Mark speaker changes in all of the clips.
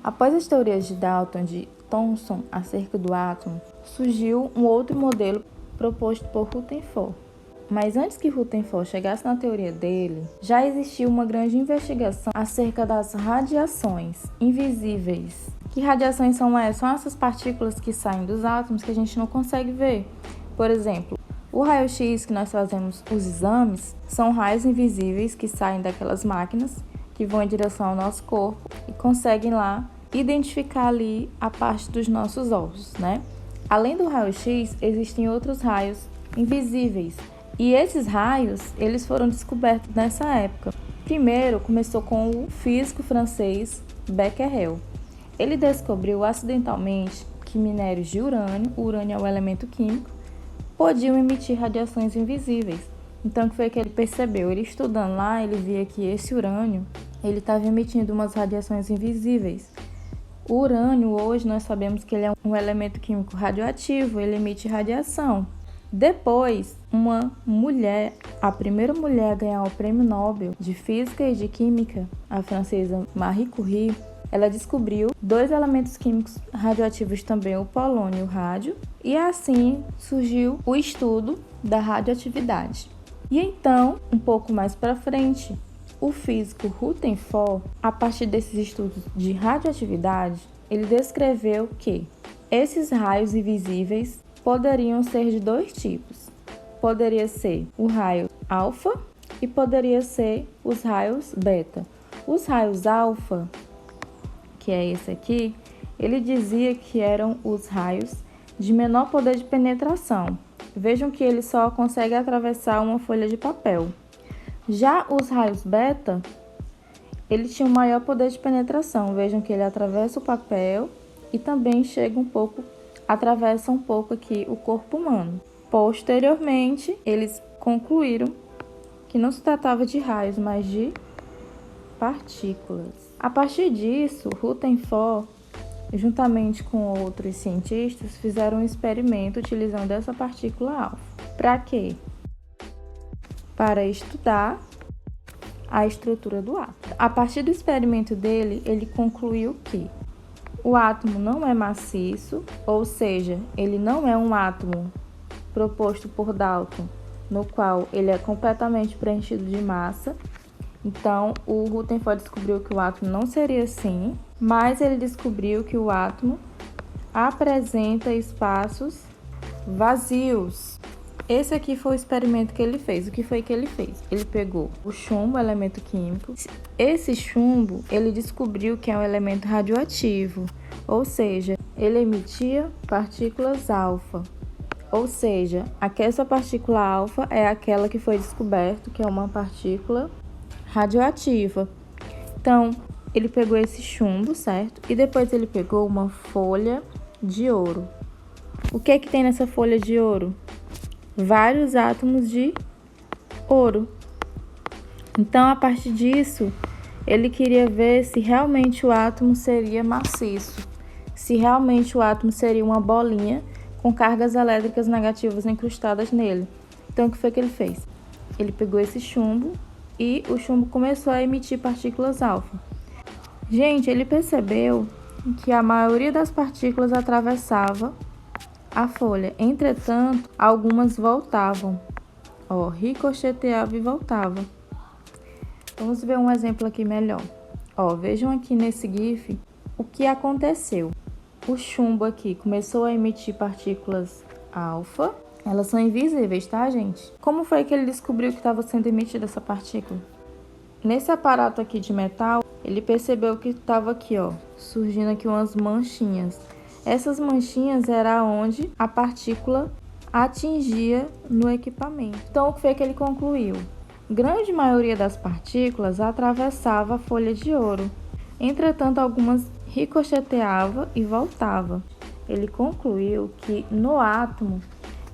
Speaker 1: Após as teorias de Dalton e de Thomson acerca do átomo, surgiu um outro modelo proposto por Rutherford. Mas antes que Rutherford chegasse na teoria dele, já existia uma grande investigação acerca das radiações invisíveis. Que radiações são essas? São essas partículas que saem dos átomos que a gente não consegue ver. Por exemplo, o raio-x que nós fazemos os exames são raios invisíveis que saem daquelas máquinas que vão em direção ao nosso corpo e conseguem lá identificar ali a parte dos nossos ossos, né? Além do raio-x, existem outros raios invisíveis. E esses raios, eles foram descobertos nessa época. Primeiro, começou com o físico francês Becquerel. Ele descobriu acidentalmente que minérios de urânio, o urânio é um elemento químico, podiam emitir radiações invisíveis. Então, o que foi que ele percebeu? Ele estudando lá, ele via que esse urânio, ele estava emitindo umas radiações invisíveis. O urânio, hoje, nós sabemos que ele é um elemento químico radioativo, ele emite radiação. Depois, uma mulher, a primeira mulher a ganhar o Prêmio Nobel de Física e de Química, a francesa Marie Curie, ela descobriu 2 elementos químicos radioativos também, o polônio e o rádio, e assim surgiu o estudo da radioatividade. E então, um pouco mais para frente, o físico Rutherford, a partir desses estudos de radioatividade, ele descreveu que esses raios invisíveis poderiam ser de 2 tipos. Poderia ser o raio alfa e poderia ser os raios beta. Os raios alfa, que é esse aqui, ele dizia que eram os raios de menor poder de penetração. Vejam que ele só consegue atravessar uma folha de papel. Já os raios beta, ele tinha um maior poder de penetração. Vejam que ele atravessa o papel e também atravessa um pouco aqui o corpo humano. Posteriormente, eles concluíram que não se tratava de raios, mas de partículas. A partir disso, Rutherford, juntamente com outros cientistas, fizeram um experimento utilizando essa partícula alfa. Para quê? Para estudar a estrutura do átomo. A partir do experimento dele, ele concluiu que o átomo não é maciço, ou seja, ele não é um átomo proposto por Dalton, no qual ele é completamente preenchido de massa. Então, o Rutherford descobriu que o átomo não seria assim, mas ele descobriu que o átomo apresenta espaços vazios. Esse aqui foi o experimento que ele fez. O que foi que ele fez? Ele pegou o chumbo, elemento químico. Esse chumbo, ele descobriu que é um elemento radioativo, ou seja, ele emitia partículas alfa. Ou seja, essa partícula alfa é aquela que foi descoberto que é uma partícula radioativa. Então, ele pegou esse chumbo, certo? E depois ele pegou uma folha de ouro. O que é que tem nessa folha de ouro? Vários átomos de ouro. Então, a partir disso, ele queria ver se realmente o átomo seria maciço, se realmente o átomo seria uma bolinha com cargas elétricas negativas incrustadas nele. Então, o que foi que ele fez? Ele pegou esse chumbo e o chumbo começou a emitir partículas alfa. Gente, ele percebeu que a maioria das partículas atravessava a folha. Entretanto, algumas voltavam. Ricocheteava e voltava. Vamos ver um exemplo aqui melhor. Vejam aqui nesse GIF o que aconteceu. O chumbo aqui começou a emitir partículas alfa. Elas são invisíveis, tá, gente? Como foi que ele descobriu que estava sendo emitida essa partícula? Nesse aparato aqui de metal, ele percebeu que estava aqui, surgindo aqui umas manchinhas. Essas manchinhas era onde a partícula atingia no equipamento. Então, o que foi que ele concluiu? Grande maioria das partículas atravessava a folha de ouro. Entretanto, algumas ricocheteava e voltava. Ele concluiu que no átomo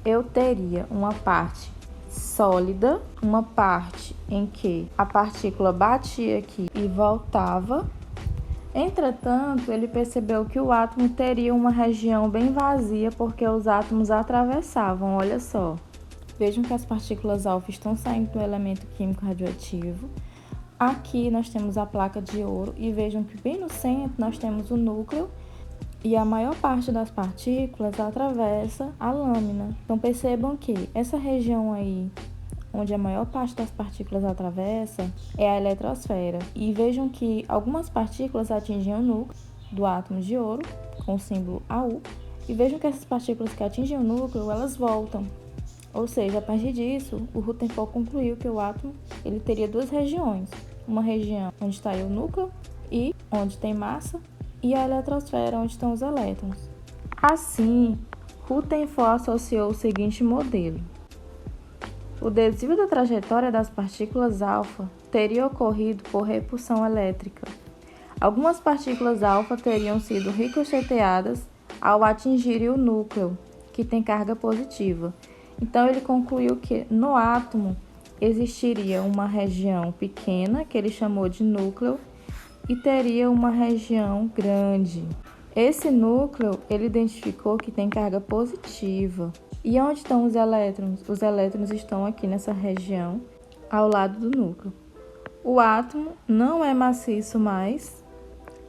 Speaker 1: eu teria uma parte sólida, uma parte em que a partícula batia aqui e voltava. Entretanto, ele percebeu que o átomo teria uma região bem vazia porque os átomos atravessavam, olha só. Vejam que as partículas alfa estão saindo do elemento químico radioativo. Aqui nós temos a placa de ouro e vejam que bem no centro nós temos o núcleo e a maior parte das partículas atravessa a lâmina. Então percebam que essa região aí, onde a maior parte das partículas atravessa, é a eletrosfera. E vejam que algumas partículas atingem o núcleo do átomo de ouro, com o símbolo AU, e vejam que essas partículas que atingem o núcleo, elas voltam. Ou seja, a partir disso, o Rutherford concluiu que o átomo ele teria duas regiões. Uma região onde está o núcleo e onde tem massa, e a eletrosfera, onde estão os elétrons. Assim, Rutherford associou o seguinte modelo. O desvio da trajetória das partículas alfa teria ocorrido por repulsão elétrica. Algumas partículas alfa teriam sido ricocheteadas ao atingirem o núcleo, que tem carga positiva. Então, ele concluiu que no átomo existiria uma região pequena, que ele chamou de núcleo, e teria uma região grande. Esse núcleo, ele identificou que tem carga positiva. E onde estão os elétrons? Os elétrons estão aqui nessa região, ao lado do núcleo. O átomo não é maciço mais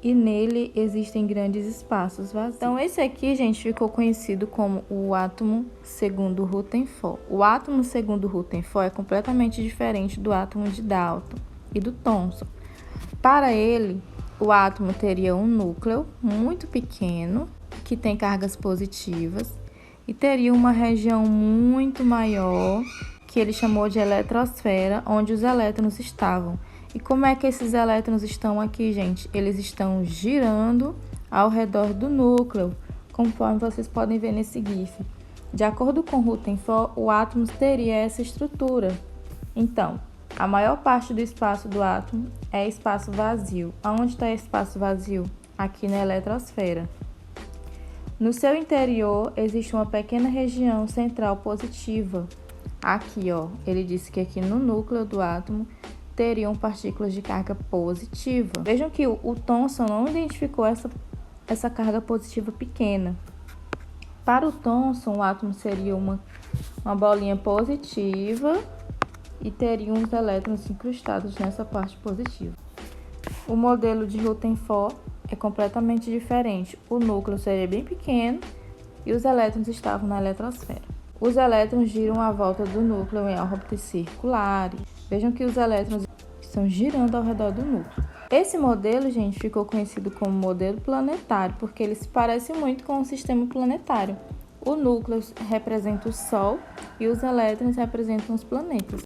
Speaker 1: e nele existem grandes espaços vazios. Então, esse aqui, gente, ficou conhecido como o átomo segundo Rutherford. O átomo segundo Rutherford é completamente diferente do átomo de Dalton e do Thomson. Para ele, o átomo teria um núcleo muito pequeno, que tem cargas positivas, e teria uma região muito maior, que ele chamou de eletrosfera, onde os elétrons estavam. E como é que esses elétrons estão aqui, gente? Eles estão girando ao redor do núcleo, conforme vocês podem ver nesse GIF. De acordo com Rutherford, o átomo teria essa estrutura. Então, a maior parte do espaço do átomo é espaço vazio. Aonde está esse espaço vazio? Aqui na eletrosfera. No seu interior existe uma pequena região central positiva. Aqui, ó, ele disse que aqui no núcleo do átomo teriam partículas de carga positiva. Vejam que o Thomson não identificou essa carga positiva pequena. Para o Thomson, o átomo seria uma bolinha positiva e teria uns elétrons incrustados nessa parte positiva. O modelo de Rutherford é completamente diferente. O núcleo seria bem pequeno e os elétrons estavam na eletrosfera. Os elétrons giram à volta do núcleo em órbitas circulares. Vejam que os elétrons estão girando ao redor do núcleo. Esse modelo, gente, ficou conhecido como modelo planetário, porque ele se parece muito com o sistema planetário. O núcleo representa o Sol e os elétrons representam os planetas.